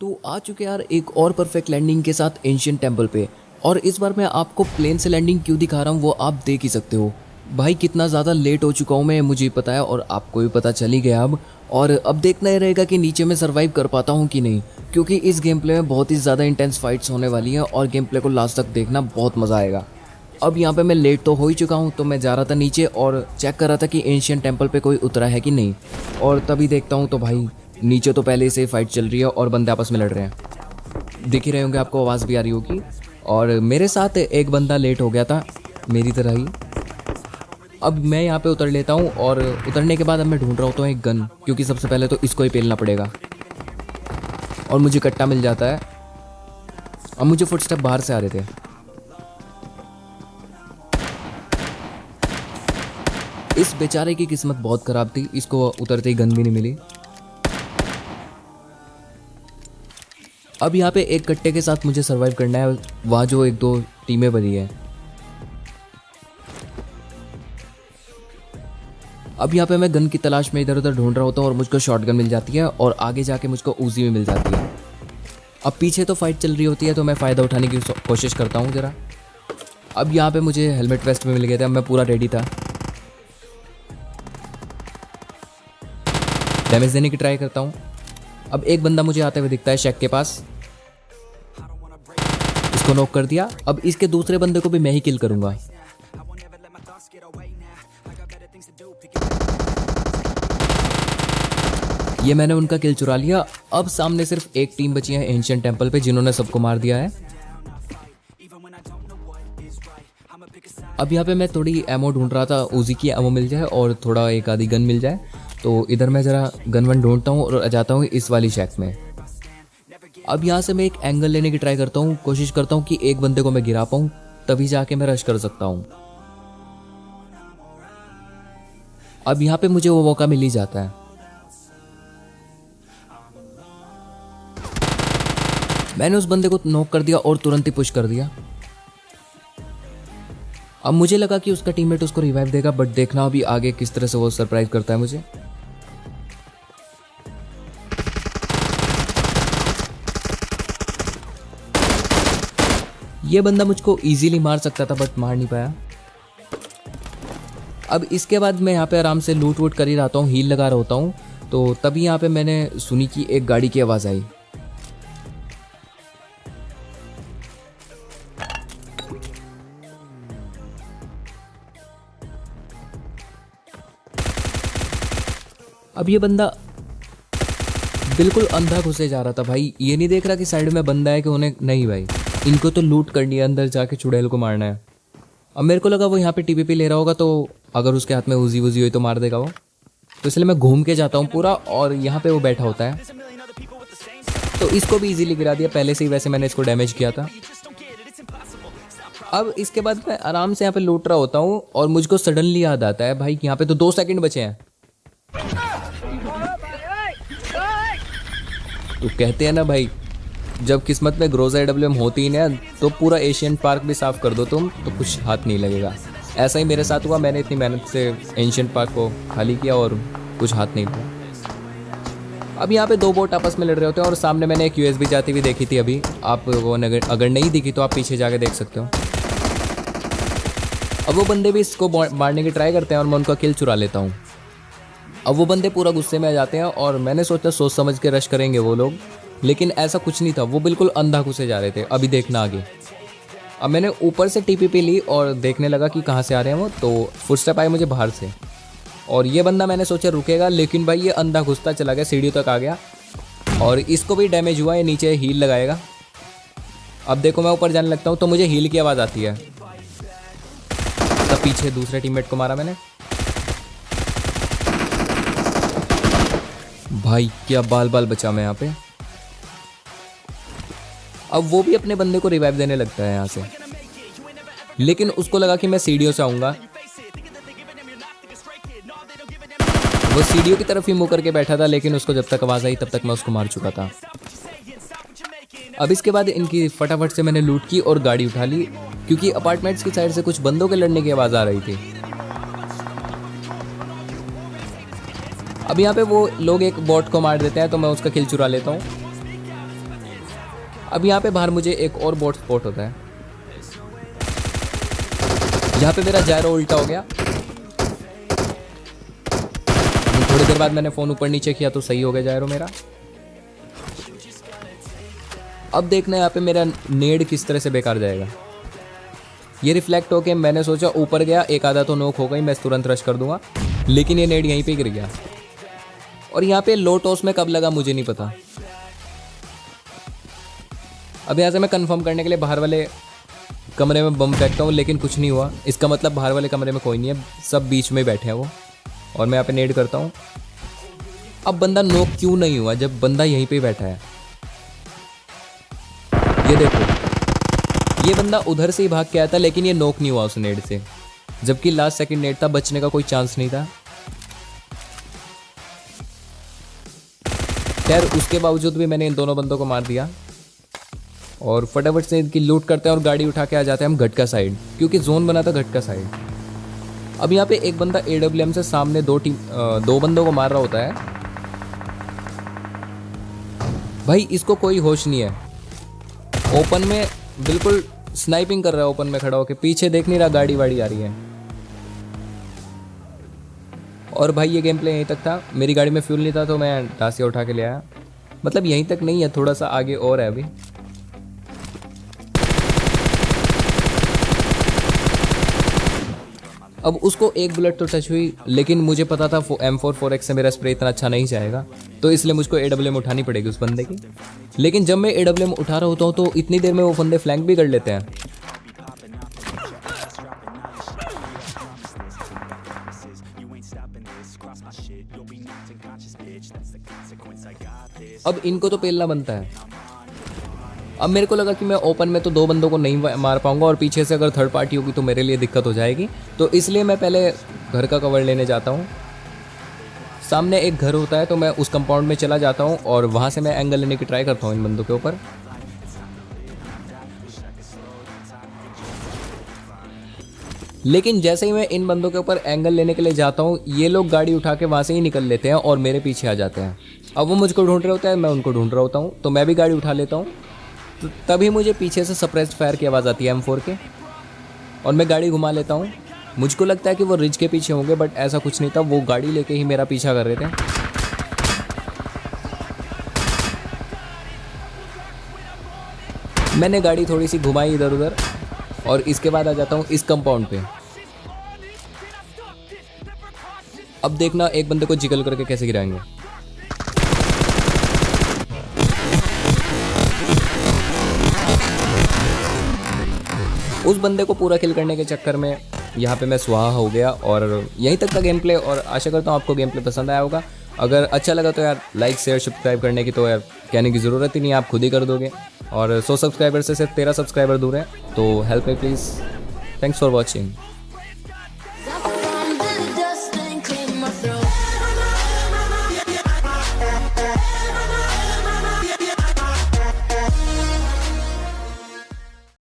तो आ चुके यार एक और परफेक्ट लैंडिंग के साथ एंशिएंट टेम्पल पे। और इस बार मैं आपको प्लेन से लैंडिंग क्यों दिखा रहा हूँ वो आप देख ही सकते हो। भाई कितना ज़्यादा लेट हो चुका हूँ मैं, मुझे पता है और आपको भी पता चल ही गया अब। और अब देखना ही रहेगा कि नीचे में सर्वाइव कर पाता हूँ कि नहीं, क्योंकि इस गेम प्ले में बहुत ही ज़्यादा इंटेंस फाइट्स होने वाली हैं और गेम प्ले को लास्ट तक देखना बहुत मज़ा आएगा। अब यहाँ पे मैं लेट तो हो ही चुका हूँ, तो मैं जा रहा था नीचे और चेक कर रहा था कि एंशिएंट टेम्पल पे कोई उतरा है कि नहीं। और तभी देखता हूँ तो भाई नीचे तो पहले से फाइट चल रही है और बंदे आपस में लड़ रहे हैं। दिख ही रहे होंगे आपको, आवाज़ भी आ रही होगी। और मेरे साथ एक बंदा लेट हो गया था मेरी तरह ही। अब मैं यहाँ पे उतर लेता हूँ और उतरने के बाद अब मैं ढूंढ रहा होता हूँ एक गन, क्योंकि सबसे पहले तो इसको ही पेलना पड़ेगा। और मुझे कट्टा मिल जाता है। अब मुझे फुटस्टेप बाहर से आ रहे थे। इस बेचारे की किस्मत बहुत खराब थी, इसको उतरते ही गन भी नहीं मिली। अब यहाँ पे एक कट्टे के साथ मुझे सरवाइव करना है, वहाँ जो एक दो टीमें बनी है। अब यहाँ पे मैं गन की तलाश में इधर उधर ढूंढ रहा होता हूँ और मुझको शॉटगन मिल जाती है और आगे जाके मुझको उजी भी मिल जाती है। अब पीछे तो फाइट चल रही होती है, तो मैं फ़ायदा उठाने की कोशिश करता हूँ ज़रा। अब यहाँ पे मुझे हेलमेट वेस्ट में मिल गया था, मैं पूरा रेडी था। डैमेज देने की ट्राई करता हूँ। अब एक बंदा मुझे आते हुए दिखता है शेक के पास, इसको नॉक कर दिया। अब इसके दूसरे बंदे को भी मैं ही किल करूंगा। ये मैंने उनका किल चुरा लिया। अब सामने सिर्फ एक टीम बची है एंशिएंट टेम्पल पे, जिन्होंने सबको मार दिया है। अब यहाँ पे मैं थोड़ी एमो ढूंढ रहा था, उजी की एमो मिल जाए और थोड़ा एक आधी गन मिल जाए। तो इधर मैं ज़रा गन वन ढूंढता हूँ और जाता हूँ इस वाली शैक में। अब यहाँ से मैं एक एंगल लेने की ट्राई करता हूँ, कोशिश करता हूँ कि एक बंदे को मैं गिरा पाऊँ, तभी जाके मैं रश कर सकता हूँ। अब यहाँ पे मुझे वो मौका मिल ही जाता है। मैंने उस बंदे को नॉक कर दिया और तुरंत ही पुश कर दिया। अब मुझे लगा कि उसका टीममेट उसको रिवाइव देगा, बट देखना अभी आगे किस तरह से वो सरप्राइज करता है मुझे। ये बंदा मुझको इजीली मार सकता था बट मार नहीं पाया। अब इसके बाद मैं यहाँ पे आराम से लूट वूट कर ही रहता हूँ, हील लगा रहा होता हूँ। तो तभी यहाँ पे मैंने सुनी कि एक गाड़ी की आवाज़ आई। अब ये बंदा बिल्कुल अंधा घुसे जा रहा था भाई, ये नहीं देख रहा कि साइड में बंदा है कि उन्हें नहीं भाई, इनको तो लूट करनी है, अंदर जाके चुड़ैल को मारना है। अब मेरे को लगा वो यहाँ पे टीपीपी ले रहा होगा, तो अगर उसके हाथ में उजी वुजी हुई तो मार देगा वो। तो इसलिए मैं घूम के जाता हूँ पूरा, और यहाँ पे वो बैठा होता है। तो इसको भी इजीली गिरा दिया पहले से ही, वैसे मैंने इसको डैमेज किया था। अब इसके बाद मैं आराम से यहाँ पे लूट रहा होता हूँ और मुझको सडनली याद आता है भाई यहाँ पे तो 2 सेकंड बचे हैं। तो कहते हैं ना भाई, जब किस्मत में ग्रोजा AWM होती ही ना, तो पूरा एशियंट पार्क भी साफ कर दो तुम, तो कुछ हाथ नहीं लगेगा। ऐसा ही मेरे साथ हुआ, मैंने इतनी मेहनत से एशियंट पार्क को खाली किया और कुछ हाथ नहीं लगा। अब यहाँ पे 2 बोट आपस में लड़ रहे होते हैं और सामने मैंने एक USB जाती हुई देखी थी अभी। आप वो अगर नहीं दिखी तो आप पीछे जाके देख सकते हो। अब वो बंदे भी इसको मारने की ट्राई करते हैं और मैं उनका किल चुरा लेता हूँ। अब वो बंदे पूरा गुस्से में आ जाते हैं और मैंने सोचा सोच समझ के रश करेंगे वो लोग, लेकिन ऐसा कुछ नहीं था, वो बिल्कुल अंधा घुसे जा रहे थे। अभी देखना आगे। अब मैंने ऊपर से टीपीपी ली और देखने लगा कि कहाँ से आ रहे हैं वो, तो फुटस्टेप आए मुझे बाहर से। और ये बंदा मैंने सोचा रुकेगा, लेकिन भाई ये अंधा घुसता चला गया, सीढ़ी तक आ गया और इसको भी डैमेज हुआ। ये नीचे हील लगाएगा। अब देखो मैं ऊपर जाने लगता हूँ तो मुझे हील की आवाज़ आती है, तब पीछे दूसरे टीममेट को मारा मैंने। भाई क्या बाल बाल बचा मैं यहाँ पे। अब वो भी अपने बंदे को रिवाइव देने लगता है यहाँ से, लेकिन उसको लगा कि मैं सीढ़ियों से आऊँगा। वो सीढ़ियों की तरफ ही मुँह करके बैठा था, लेकिन उसको जब तक आवाज़ आई तब तक मैं उसको मार चुका था। अब इसके बाद इनकी फटाफट से मैंने लूट की और गाड़ी उठा ली, क्योंकि अपार्टमेंट्स की साइड से कुछ बंदों के लड़ने की आवाज़ आ रही थी। अब यहाँ पे वो लोग एक बॉट को मार देते हैं, तो मैं उसका किल चुरा लेता हूँ। अब यहाँ पे बाहर मुझे एक और बॉट स्पॉट होता है। यहाँ पे मेरा जायरो उल्टा हो गया। थोड़ी देर बाद मैंने फ़ोन ऊपर नीचे किया तो सही हो गया जायरो मेरा। अब देखना यहाँ पे मेरा नेड किस तरह से बेकार जाएगा। ये रिफ्लेक्ट होके मैंने सोचा ऊपर गया, एक आधा तो नोक हो गई, मैं तुरंत रश कर दूंगा, लेकिन ये नेड यहीं पे गिर गया। और यहाँ पे लो टॉस में कब लगा मुझे नहीं पता। अब यहाँ से मैं कंफर्म करने के लिए बाहर वाले कमरे में बम फेंकता हूँ, लेकिन कुछ नहीं हुआ। इसका मतलब बाहर वाले कमरे में कोई नहीं है, सब बीच में बैठे हैं वो। और मैं यहाँ पे नेड करता हूँ। अब बंदा नोक क्यों नहीं हुआ जब बंदा यहीं पे बैठा है? ये देखो, ये बंदा उधर से ही भाग के आया था, लेकिन ये नोक नहीं हुआ उस नेड से, जबकि लास्ट सेकंड नेड था, बचने का कोई चांस नहीं था। खैर उसके बावजूद भी मैंने इन दोनों बंदों को मार दिया और फटाफट से इनकी लूट करते हैं और गाड़ी उठा के आ जाते हैं हम घटका साइड, क्योंकि जोन बना था घटका साइड। अब यहाँ पे एक बंदा AWM से सामने दो बंदों को मार रहा होता है। भाई इसको कोई होश नहीं है, ओपन में बिल्कुल स्नाइपिंग कर रहा है, ओपन में खड़ा होकर, पीछे देख नहीं रहा, गाड़ी वाड़ी आ रही है। और भाई ये गेम प्ले यहीं तक था। मेरी गाड़ी में फ्यूल नहीं था तो मैं डासिया उठा के ले आया। मतलब यहीं तक नहीं है, थोड़ा सा आगे और है अभी। अब उसको एक बुलेट तो टच हुई, लेकिन मुझे पता था M4 4X से मेरा स्प्रे इतना अच्छा नहीं जाएगा, तो इसलिए मुझको AWM उठानी पड़ेगी उस बंदे की। लेकिन जब मैं AWM उठा रहा होता हूँ तो इतनी देर में वो बंदे फ्लैंक भी कर लेते हैं। अब इनको तो पेलना बनता है। अब मेरे को लगा कि मैं ओपन में तो दो बंदों को नहीं मार पाऊंगा और पीछे से अगर थर्ड पार्टी होगी तो मेरे लिए दिक्कत हो जाएगी, तो इसलिए मैं पहले घर का कवर लेने जाता हूँ। सामने एक घर होता है तो मैं उस कंपाउंड में चला जाता हूँ और वहाँ से मैं एंगल लेने की ट्राई करता हूँ इन बंदों के ऊपर। लेकिन जैसे ही मैं इन बंदों के ऊपर एंगल लेने के लिए जाता हूँ, ये लोग गाड़ी उठा के वहाँ से ही निकल लेते हैं और मेरे पीछे आ जाते हैं। अब वो मुझको ढूंढ रहे होता है, मैं उनको ढूंढ रहा होता हूँ, तो मैं भी गाड़ी उठा लेता हूँ। तो तभी मुझे पीछे से सप्रेस्ड फायर की आवाज़ आती है M4 के, और मैं गाड़ी घुमा लेता हूँ। मुझको लगता है कि वो रिज के पीछे होंगे, बट ऐसा कुछ नहीं था, वो गाड़ी लेके ही मेरा पीछा कर रहे थे। मैंने गाड़ी थोड़ी सी घुमाई इधर उधर और इसके बाद आ जाता हूँ इस कंपाउंड पे। अब देखना एक बंदे को जिगल करके कैसे गिराएंगे। उस बंदे को पूरा किल करने के चक्कर में यहाँ पे मैं सुहा हो गया। और यहीं तक का गेम प्ले, और आशा करता हूँ आपको गेम प्ले पसंद आया होगा। अगर अच्छा लगा तो यार लाइक शेयर सब्सक्राइब करने की तो यार कहने की ज़रूरत ही नहीं, आप खुद ही कर दोगे। और 100 सब्सक्राइबर से सिर्फ 13 सब्सक्राइबर दूर है, तो help me please. Thanks for watching.